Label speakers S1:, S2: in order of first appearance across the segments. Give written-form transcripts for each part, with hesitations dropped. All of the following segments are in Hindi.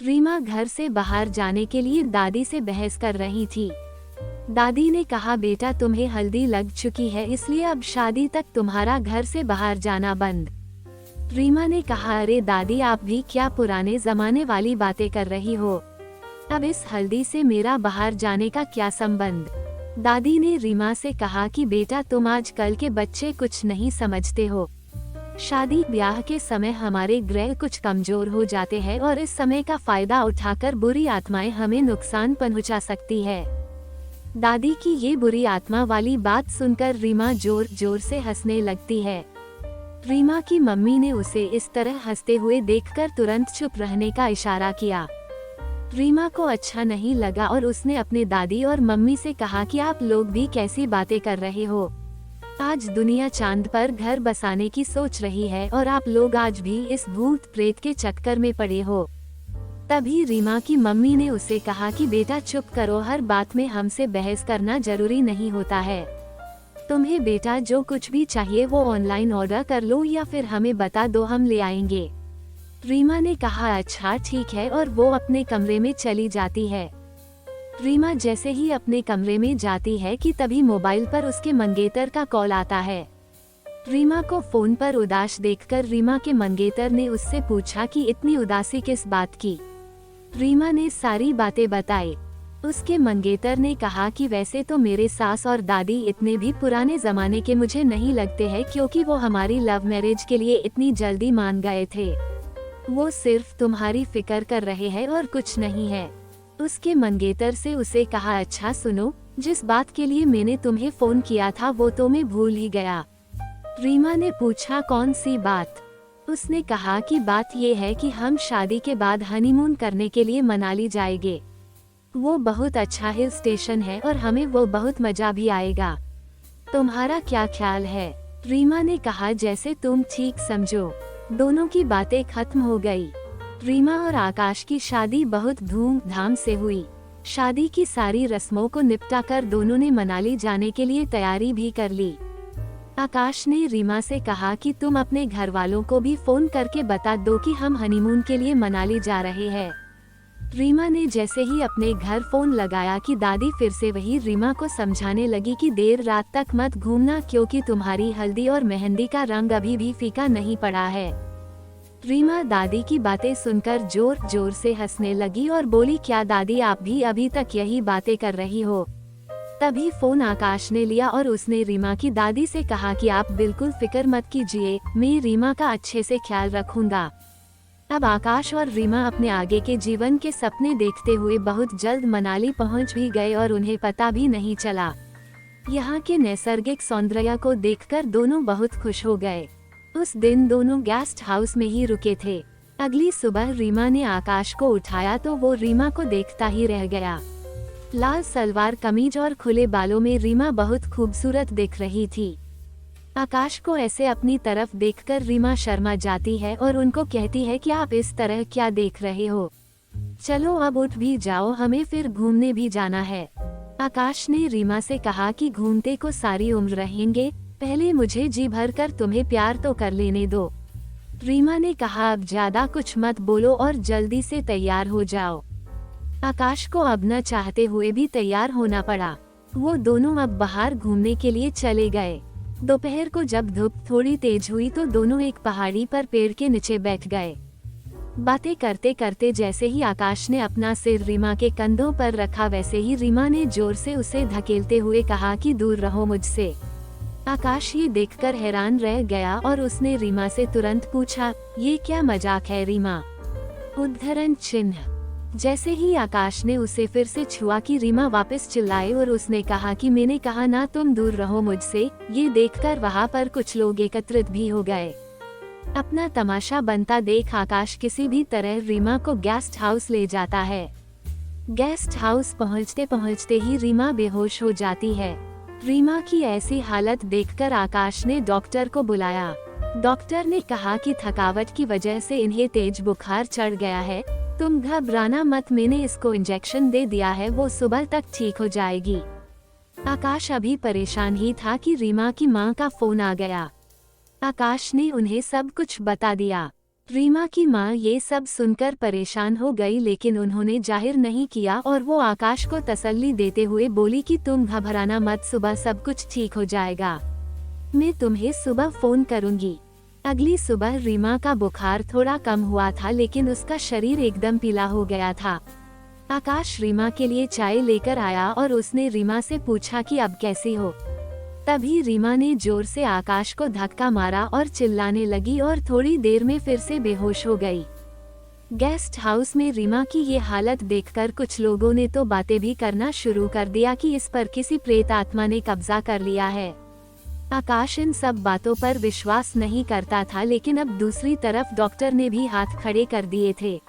S1: रीमा घर से बाहर जाने के लिए दादी से बहस कर रही थी। दादी ने कहा, बेटा तुम्हें हल्दी लग चुकी है, इसलिए अब शादी तक तुम्हारा घर से बाहर जाना बंद। रीमा ने कहा, अरे दादी आप भी क्या पुराने जमाने वाली बातें कर रही हो, अब इस हल्दी से मेरा बाहर जाने का क्या संबंध। दादी ने रीमा से कहा कि बेटा तुम आजकल के बच्चे कुछ नहीं समझते हो, शादी ब्याह के समय हमारे ग्रह कुछ कमजोर हो जाते हैं और इस समय का फायदा उठाकर बुरी आत्माएं हमें नुकसान पहुंचा सकती है। दादी की ये बुरी आत्मा वाली बात सुनकर रीमा जोर जोर से हंसने लगती है। रीमा की मम्मी ने उसे इस तरह हंसते हुए देखकर तुरंत चुप रहने का इशारा किया। रीमा को अच्छा नहीं लगा और उसने अपने दादी और मम्मी से कहा कि आप लोग भी कैसी बातें कर रहे हो, आज दुनिया चांद पर घर बसाने की सोच रही है और आप लोग आज भी इस भूत प्रेत के चक्कर में पड़े हो। तभी रीमा की मम्मी ने उसे कहा कि बेटा चुप करो, हर बात में हमसे बहस करना जरूरी नहीं होता है। तुम्हें बेटा जो कुछ भी चाहिए वो ऑनलाइन ऑर्डर कर लो या फिर हमें बता दो, हम ले आएंगे। रीमा ने कहा, अच्छा ठीक है, और वो अपने कमरे में चली जाती है। रीमा जैसे ही अपने कमरे में जाती है कि तभी मोबाइल पर उसके मंगेतर का कॉल आता है। रीमा को फोन पर उदास देखकर रीमा के मंगेतर ने उससे पूछा कि इतनी उदासी किस बात की। रीमा ने सारी बातें बताई। उसके मंगेतर ने कहा कि वैसे तो मेरे सास और दादी इतने भी पुराने जमाने के मुझे नहीं लगते हैं, क्योंकि वो हमारी लव मैरिज के लिए इतनी जल्दी मान गए थे। वो सिर्फ तुम्हारी फिक्र कर रहे हैं और कुछ नहीं है। उसके मंगेतर से उसे कहा, अच्छा सुनो, जिस बात के लिए मैंने तुम्हें फोन किया था वो तो मैं भूल ही गया। रीमा ने पूछा, कौन सी बात? उसने कहा कि बात ये है कि हम शादी के बाद हनीमून करने के लिए मनाली जाएंगे। वो बहुत अच्छा हिल स्टेशन है और हमें वो बहुत मजा भी आएगा। तुम्हारा क्या ख्याल है? रीमा ने कहा, जैसे तुम ठीक समझो। दोनों की बातें खत्म हो गई। रीमा और आकाश की शादी बहुत धूमधाम से हुई। शादी की सारी रस्मों को निपटाकर दोनों ने मनाली जाने के लिए तैयारी भी कर ली। आकाश ने रीमा से कहा कि तुम अपने घर वालों को भी फोन करके बता दो कि हम हनीमून के लिए मनाली जा रहे हैं। रीमा ने जैसे ही अपने घर फोन लगाया कि दादी फिर से वही रीमा को समझाने लगी कि देर रात तक मत घूमना, क्योंकि तुम्हारी हल्दी और मेहंदी का रंग अभी भी फीका नहीं पड़ा है। रीमा दादी की बातें सुनकर जोर जोर से हंसने लगी और बोली, क्या दादी आप भी अभी तक यही बातें कर रही हो? तभी फोन आकाश ने लिया और उसने रीमा की दादी से कहा कि आप बिल्कुल फिक्र मत कीजिए, मैं रीमा का अच्छे से ख्याल रखूंगा। अब आकाश और रीमा अपने आगे के जीवन के सपने देखते हुए बहुत जल्द मनाली पहुंच भी गए और उन्हें पता भी नहीं चला। यहाँ के नैसर्गिक सौंदर्य को देखकर दोनों बहुत खुश हो गए। उस दिन दोनों गेस्ट हाउस में ही रुके थे। अगली सुबह रीमा ने आकाश को उठाया तो वो रीमा को देखता ही रह गया। लाल सलवार कमीज और खुले बालों में रीमा बहुत खूबसूरत दिख रही थी। आकाश को ऐसे अपनी तरफ देखकर रीमा शर्मा जाती है और उनको कहती है कि आप इस तरह क्या देख रहे हो, चलो अब उठ भी जाओ, हमें फिर घूमने भी जाना है। आकाश ने रीमा से कहा कि घूमते को सारी उम्र रहेंगे, पहले मुझे जी भर कर तुम्हें प्यार तो कर लेने दो। रीमा ने कहा, अब ज्यादा कुछ मत बोलो और जल्दी से तैयार हो जाओ। आकाश को अब न चाहते हुए भी तैयार होना पड़ा। वो दोनों अब बाहर घूमने के लिए चले गए। दोपहर को जब धूप थोड़ी तेज हुई तो दोनों एक पहाड़ी पर पेड़ के नीचे बैठ गए। बातें करते करते जैसे ही आकाश ने अपना सिर रीमा के कंधों पर रखा, वैसे ही रीमा ने जोर से उसे धकेलते हुए कहा कि दूर रहो मुझसे। आकाश ये देखकर हैरान रह गया और उसने रीमा से तुरंत पूछा, ये क्या मजाक है रीमा? उद्धरण चिन्ह। जैसे ही आकाश ने उसे फिर से छुआ कि रीमा वापस चिल्लाई और उसने कहा कि मैंने कहा ना तुम दूर रहो मुझसे। ये देखकर वहाँ पर कुछ लोग एकत्रित भी हो गए। अपना तमाशा बनता देख आकाश किसी भी तरह रीमा को गेस्ट हाउस ले जाता है। गेस्ट हाउस पहुँचते पहुँचते ही रीमा बेहोश हो जाती है। रीमा की ऐसी हालत देखकर आकाश ने डॉक्टर को बुलाया। डॉक्टर ने कहा कि थकावट की वजह से इन्हें तेज बुखार चढ़ गया है, तुम घबराना मत, मैंने इसको इंजेक्शन दे दिया है, वो सुबह तक ठीक हो जाएगी। आकाश अभी परेशान ही था कि रीमा की मां का फोन आ गया। आकाश ने उन्हें सब कुछ बता दिया। रीमा की माँ ये सब सुनकर परेशान हो गई, लेकिन उन्होंने जाहिर नहीं किया और वो आकाश को तसल्ली देते हुए बोली कि तुम घबराना मत, सुबह सब कुछ ठीक हो जाएगा। मैं तुम्हें सुबह फोन करूंगी। अगली सुबह रीमा का बुखार थोड़ा कम हुआ था, लेकिन उसका शरीर एकदम पीला हो गया था। आकाश रीमा के लिए चाय लेकर आया और उसने रीमा से पूछा कि अब कैसी हो। तभी रीमा ने जोर से आकाश को धक्का मारा और चिल्लाने लगी और थोड़ी देर में फिर से बेहोश हो गई। गेस्ट हाउस में रीमा की ये हालत देखकर कुछ लोगों ने तो बातें भी करना शुरू कर दिया कि इस पर किसी प्रेत आत्मा ने कब्जा कर लिया है। आकाश इन सब बातों पर विश्वास नहीं करता था, लेकिन अब दूसरी तरफ डॉक्टर ने भी हाथ खड़े कर दिए थे।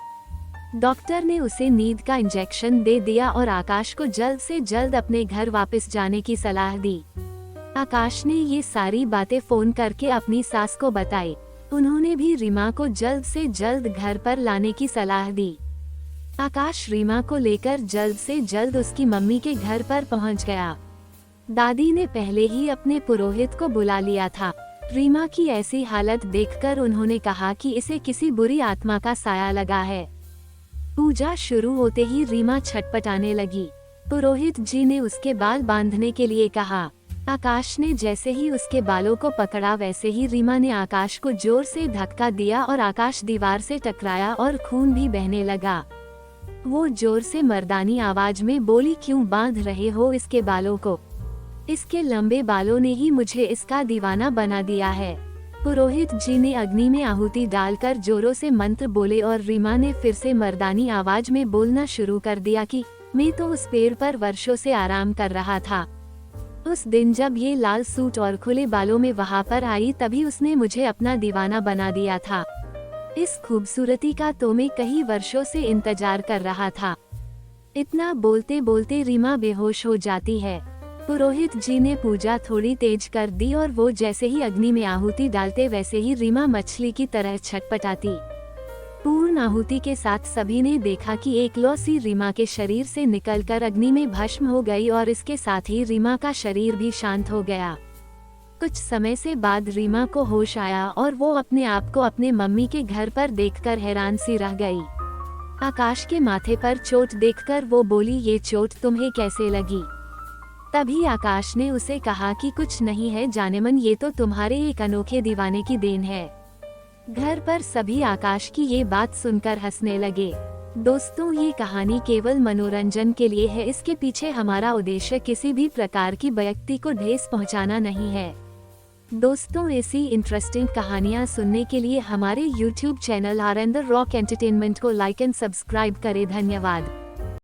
S1: डॉक्टर ने उसे नींद का इंजेक्शन दे दिया और आकाश को जल्द से जल्द अपने घर वापस जाने की सलाह दी। आकाश ने ये सारी बातें फोन करके अपनी सास को बताई। उन्होंने भी रीमा को जल्द से जल्द घर पर लाने की सलाह दी। आकाश रीमा को लेकर जल्द से जल्द उसकी मम्मी के घर पर पहुंच गया। दादी ने पहले ही अपने पुरोहित को बुला लिया था। रीमा की ऐसी हालत देखकर उन्होंने कहा कि इसे किसी बुरी आत्मा का साया लगा है। पूजा शुरू होते ही रीमा छटपटाने लगी। पुरोहित जी ने उसके बाल बांधने के लिए कहा। आकाश ने जैसे ही उसके बालों को पकड़ा, वैसे ही रीमा ने आकाश को जोर से धक्का दिया और आकाश दीवार से टकराया और खून भी बहने लगा। वो जोर से मर्दानी आवाज में बोली, क्यों बांध रहे हो इसके बालों को? इसके लंबे बालों ने ही मुझे इसका दीवाना बना दिया है। पुरोहित जी ने अग्नि में आहुति डालकर जोरों से मंत्र बोले और रीमा ने फिर से मर्दानी आवाज में बोलना शुरू कर दिया कि मैं तो उस पेड़ पर वर्षों से आराम कर रहा था। उस दिन जब ये लाल सूट और खुले बालों में वहाँ पर आई, तभी उसने मुझे अपना दीवाना बना दिया था। इस खूबसूरती का तो मैं कई वर्षों से इंतजार कर रहा था। इतना बोलते बोलते रीमा बेहोश हो जाती है। पुरोहित जी ने पूजा थोड़ी तेज कर दी और वो जैसे ही अग्नि में आहुति डालते, वैसे ही रीमा मछली की तरह छटपटाती। पूर्ण आहुति के साथ सभी ने देखा कि एक लौ सी रीमा के शरीर से निकलकर अग्नि में भस्म हो गई और इसके साथ ही रीमा का शरीर भी शांत हो गया। कुछ समय से बाद रीमा को होश आया और वो अपने आप को अपने मम्मी के घर पर देखकर हैरान सी रह गई। आकाश के माथे पर चोट देखकर वो बोली, ये चोट तुम्हें कैसे लगी? तभी आकाश ने उसे कहा कि कुछ नहीं है जानेमन, ये तो तुम्हारे एक अनोखे दीवाने की देन है। घर पर सभी आकाश की ये बात सुनकर हंसने लगे। दोस्तों, ये कहानी केवल मनोरंजन के लिए है। इसके पीछे हमारा उद्देश्य किसी भी प्रकार की व्यक्ति को ठेस पहुंचाना नहीं है। दोस्तों, ऐसी इंटरेस्टिंग कहानियां सुनने के लिए हमारे YouTube channel R N the rock entertainment को लाइक एंड सब्सक्राइब करें। धन्यवाद।